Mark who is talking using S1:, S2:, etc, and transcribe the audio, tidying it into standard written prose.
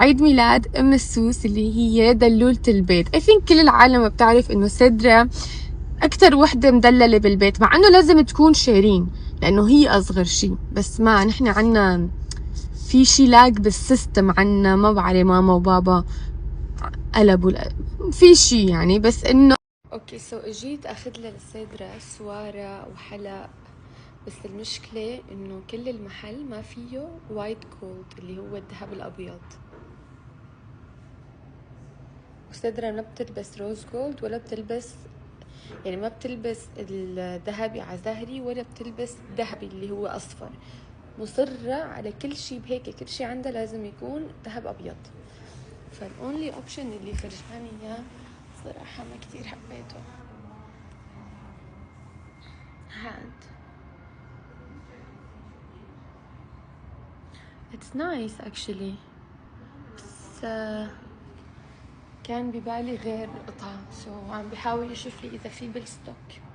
S1: عيد ميلاد ام السوس اللي هي دلولة البيت. I think كل العالم بتعرف انه سدرة اكتر وحدة مدللة بالبيت، مع انه لازم تكون شيرين لانه هي اصغر شي، بس ما نحن عنا في شي لاج بالسيستم، عنا ما بعرف ماما وبابا قلبوا في شي يعني، بس انه اوكي. سو اجيت اخذ لها للسدرة سوارة وحلق، بس المشكلة انه كل المحل ما فيه وايت جولد اللي هو الذهب الابيض، وسدرة ما بتلبس روز جولد ولا بتلبس، يعني ما بتلبس الذهبي على زهري ولا بتلبس ذهبي اللي هو اصفر، مصرة على كل شي بهيك، كل شي عندها لازم يكون ذهب ابيض. فالاونلي اوبشن اللي فرجاني اياه صراحة ما كتير حبيته. هاد it's nice actually، بس كان ببالي غير قطعة، عم بحاول اشوف لي اذا في بالستوك.